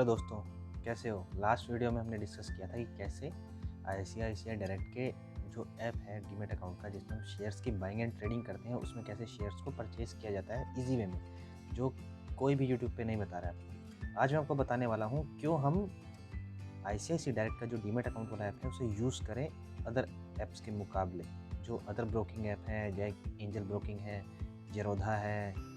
Hello दोस्तों, कैसे हो। लास्ट वीडियो में हमने डिस्कस किया था कि कैसे आईसीआईसीआई डायरेक्ट के जो ऐप है डीमेट अकाउंट का, जिसमें हम शेयर्स की बाइंग एंड ट्रेडिंग करते हैं, उसमें कैसे शेयर्स को परचेज़ किया जाता है इजी वे में, जो कोई भी यूट्यूब पे नहीं बता रहा है। आज मैं आपको बताने वाला हूँ क्यों हम आईसीआईसीआई डायरेक्ट का जो डीमेट अकाउंट वाला ऐप है उसे यूज़ करें अदर ऐप्स के मुकाबले। जो अदर ब्रोकिंग ऐप हैं, जैसे एंजल ब्रोकिंग है, जेरोधा है,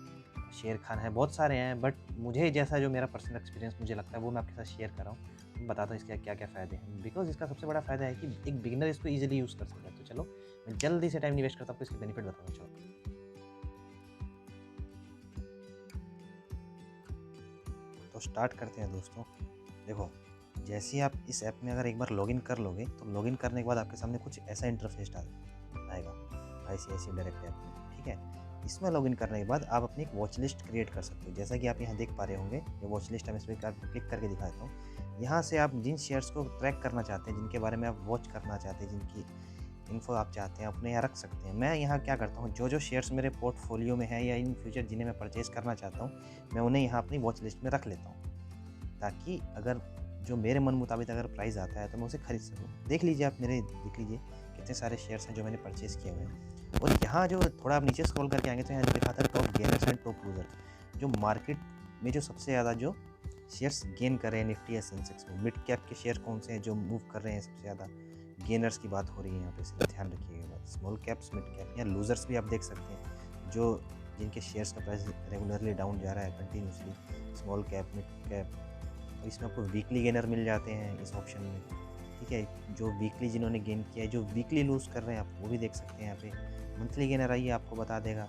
शेर खान है, बहुत सारे हैं, बट मुझे जैसा जो मेरा पर्सनल एक्सपीरियंस मुझे लगता है वो मैं आपके साथ शेयर कर रहा हूँ। मैं बताता हूँ इसके क्या क्या फ़ायदे हैं। बिकॉज इसका सबसे बड़ा फ़ायदा है कि एक बिगिनर इसको ईजिली यूज़ कर सकता है। तो चलो मैं जल्दी से टाइम नहीं वेस्ट करता, आपको इसके बेनिफिट बताता हूँ। चलो तो स्टार्ट करते हैं दोस्तों। देखो, जैसे ही आप इस ऐप में अगर एक बार लॉगिन कर लोगे तो लॉगिन करने के बाद आपके सामने कुछ ऐसा इंटरफेस आएगा आईसीआईसीआई डायरेक्ट ऐप में। ठीक है, इसमें लॉगिन करने के बाद आप अपनी एक वॉच लिस्ट क्रिएट कर सकते हो। जैसा कि आप यहाँ देख पा रहे होंगे, ये वॉच लिस्ट हम इस पर क्लिक करके दिखा देता हूँ। यहाँ से आप जिन शेयर्स को ट्रैक करना चाहते हैं, जिनके बारे में आप वॉच करना चाहते हैं, जिनकी इन्फो आप चाहते हैं, अपने यहाँ रख सकते हैं। मैं यहाँ क्या करता हूँ, जो शेयर्स मेरे पोर्टफोलियो में है या इन फ्यूचर जिन्हें मैं परचेज़ करना चाहता हूँ, मैं उन्हें यहाँ अपनी वॉच लिस्ट में रख लेता हूँ, ताकि अगर जो मेरे मन मुताबिक अगर प्राइस आता है तो मैं उसे खरीद सकूँ। देख लीजिए, आप मेरे देख लीजिए कितने सारे शेयर्स हैं जो मैंने परचेज़ किए हुए हैं। और यहाँ जो थोड़ा आप नीचे स्क्रॉल करके आएंगे तो यहाँ लिखा था top gainers and top loser. जो मार्केट में जो सबसे ज़्यादा जो शेयर्स गेन कर रहे हैं निफ्टी या सेंसेक्स में, मिड कैप के शेयर कौन से हैं जो मूव कर रहे हैं सबसे ज़्यादा। गेनर्स की बात हो रही है यहाँ पे, इसलिए ध्यान रखिएगा। स्मॉल कैप्स, मिड कैप या लूजर्स भी आप देख सकते हैं, जो जिनके शेयर्स का प्राइस रेगुलरली डाउन जा रहा है continuously. Small cap, mid cap, इसमें आपको वीकली गेनर मिल जाते हैं इस ऑप्शन में। ठीक है, जो वीकली जिन्होंने गेन किया है, जो वीकली लूज़ कर रहे हैं, आप वो भी देख सकते हैं यहाँ पे। मंथली गेनर आइए आपको बता देगा,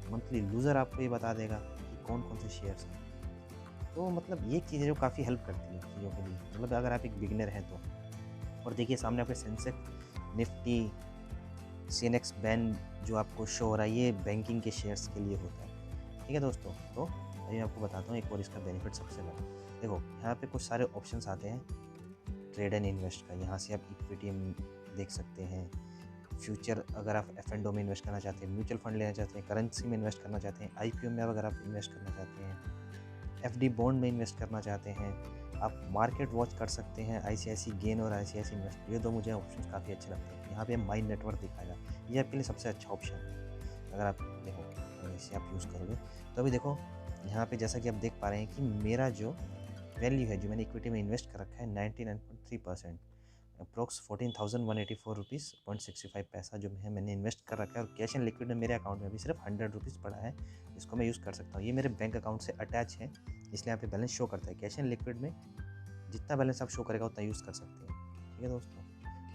मंथली लूज़र आपको ये बता देगा कि कौन कौन से शेयर्स हैं। तो मतलब ये चीज़ें जो काफ़ी हेल्प करती है चीज़ों के लिए, मतलब अगर आप एक बिगिनर हैं तो। और देखिए सामने आपके सेंसेक्स, निफ्टी, सीएनएक्स बैन जो आपको शो हो रहा है, ये बैंकिंग के शेयर्स के लिए होता है। ठीक है दोस्तों, तो अभी मैं आपको बताता हूँ एक और इसका बेनिफिट सबसे बड़ा। देखो यहाँ पे कुछ सारे ऑप्शंस आते हैं ट्रेड एंड इन्वेस्ट का। यहाँ से आप इक्विटी देख सकते हैं, फ्यूचर अगर आप एफ&ओ में इन्वेस्ट करना चाहते हैं, म्यूचुअल फंड लेना चाहते हैं, करेंसी में इन्वेस्ट करना चाहते हैं, आईपीओ में अगर आप इन्वेस्ट करना चाहते हैं, एफडी बॉन्ड में इन्वेस्ट करना चाहते हैं, आप मार्केट वॉच कर सकते हैं। आईसीआईसी गेन और आईसीआईसी इन्वेस्ट, ये दो मुझे ऑप्शन काफ़ी अच्छे लगते हैं। यहाँ पे माई नेटवर्क दिखाएगा, ये आपके लिए सबसे अच्छा ऑप्शन है अगर आप देखो इसे आप यूज़ करोगे तो। अभी देखो यहाँ पे जैसा कि आप देख पा रहे हैं कि मेरा जो वैल्यू है जो मैंने इक्विटी में इन्वेस्ट कर रखा है 99.3%, अप्रोक्स 14,184 रुपीज़ 0.65 पैसा जो है मैंने इन्वेस्ट कर रखा है। और कैश एंड लिक्विड में मेरे अकाउंट में भी सिर्फ 100 रुपीज़ पड़ा है, इसको मैं यूज़ कर सकता हूँ। ये मेरे बैंक अकाउंट से अटैच है, इसलिए यहाँ पे बैलेंस शो करता है। कैश एंड लिक्विड में जितना बैलेंस आप शो करेगा उतना यूज़ कर सकते हैं। ठीक है दोस्तों,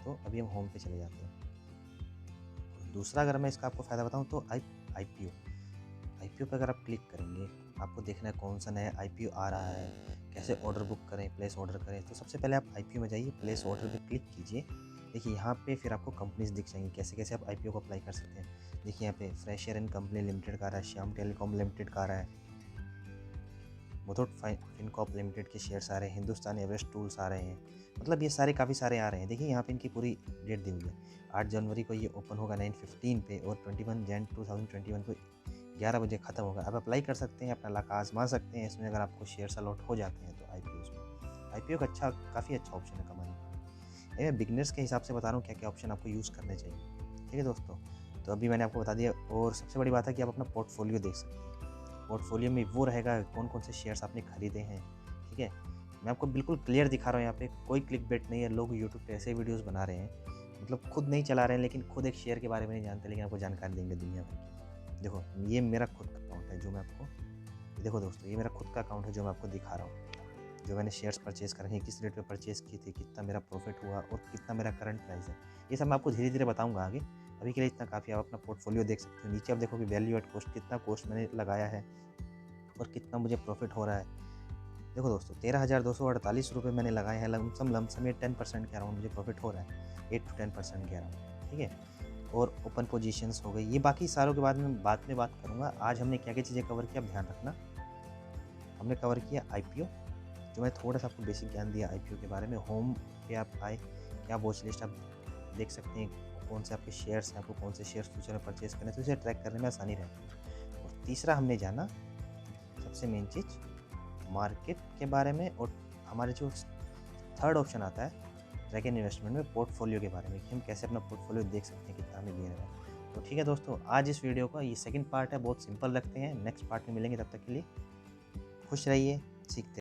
तो अभी हम होम पे चले जाते हैं। दूसरा अगर मैं इसका आपको फ़ायदा बताऊँ तो आईपीओ पे अगर आप क्लिक करेंगे, आपको देखना है कौन सा नया आईपीओ आ रहा है, कैसे ऑर्डर बुक करें, प्लेस ऑर्डर करें। तो सबसे पहले आप आईपीओ में जाइए, प्लेस ऑर्डर पे क्लिक कीजिए। देखिए यहाँ पे फिर आपको कंपनीज दिख जाएंगी, कैसे कैसे आप आईपीओ को अप्लाई कर सकते हैं। देखिए यहाँ पे फ्रेशर एंड कंपनी लिमिटेड का आ रहा है, श्याम टेलीकॉम लिमिटेड का आ रहा है, मुथूट फिनकॉर्प लिमिटेड के शेयर्स आ रहे हैं, हिंदुस्तान एवरेस्ट टूल्स आ रहे हैं। मतलब ये सारे काफ़ी सारे आ रहे हैं। देखिए यहाँ पे इनकी पूरी डेट दी हुई है, 8 जनवरी को ये ओपन होगा 9:15 पे, और 21 जन 2021 को 11 बजे ख़त्म होगा। आप अप्लाई कर सकते हैं, अपना लक आजमा सकते हैं इसमें। अगर आपको शेयर्स अलॉट हो जाते हैं तो आईपीओ का काफ़ी अच्छा ऑप्शन है कमाने का। मैं बिगनर्स के हिसाब से बता रहा हूँ क्या क्या ऑप्शन आपको यूज़ करने चाहिए। ठीक है दोस्तों, तो अभी मैंने आपको बता दिया। और सबसे बड़ी बात है कि आप अपना पोर्टफोलियो देख सकते हैं। पोर्टफोलियो में वो रहेगा कौन कौन से शेयर्स आपने खरीदे हैं। ठीक है, मैं आपको बिल्कुल क्लियर दिखा रहा हूँ, यहाँ पे कोई क्लिक बेट नहीं है। लोग यूट्यूब पे ऐसे वीडियोस बना रहे हैं, मतलब खुद नहीं चला रहे हैं, लेकिन खुद एक शेयर के बारे में नहीं जानते, लेकिन आपको जानकारी देंगे दुनिया भर की। देखो ये मेरा खुद का अकाउंट है जो मैं आपको, देखो दोस्तों ये मेरा खुद का अकाउंट है जो मैं आपको दिखा रहा हूँ। जो मैंने शेयर्स परचेज़ करे हैं, किस रेट पे परचेज़ किए थे, कितना मेरा प्रॉफिट हुआ और कितना मेरा करंट प्राइस है, ये सब मैं आपको धीरे धीरे बताऊँगा आगे। अभी के लिए इतना काफ़ी। आप अपना पोर्टफोलियो देख सकते हो। नीचे आप देखो कि वैल्यू एट कॉस्ट, कितना कॉस्ट मैंने लगाया है और कितना मुझे प्रॉफिट हो रहा है। देखो दोस्तों 13,248 रुपये मैंने लगाए हैं लमसम, ये 10% के अराउंड मुझे प्रॉफिट हो रहा है, 8 to 10% के अराउंड। ठीक है, और ओपन पोजीशंस हो गई, ये बाकी सारों के बाद में बात करूँगा। आज हमने क्या क्या चीज़ें कवर किया, आप ध्यान रखना। हमने कवर किया आईपीओ, जो मैं थोड़ा सा आपको बेसिक ज्ञान दिया आईपीओ के बारे में। होम पे आप आए, क्या वॉच लिस्ट आप देख सकते हैं, कौन से आपके शेयर्स हैं, आपको कौन से शेयर्स फ्यूचर में परचेज़ करने, तो इसे ट्रैक करने में आसानी रहती है। और तीसरा हमने जाना सबसे मेन चीज़ मार्केट के बारे में और हमारे जो थर्ड ऑप्शन आता है ट्रैक एंड इन्वेस्टमेंट में पोर्टफोलियो के बारे में कि हम कैसे अपना पोर्टफोलियो देख सकते हैं कितना हमें गेन है। तो ठीक है दोस्तों, आज इस वीडियो का ये सेकंड पार्ट है, बहुत सिंपल रखते हैं। नेक्स्ट पार्ट में मिलेंगे, तब तक के लिए खुश रहिए, सीखते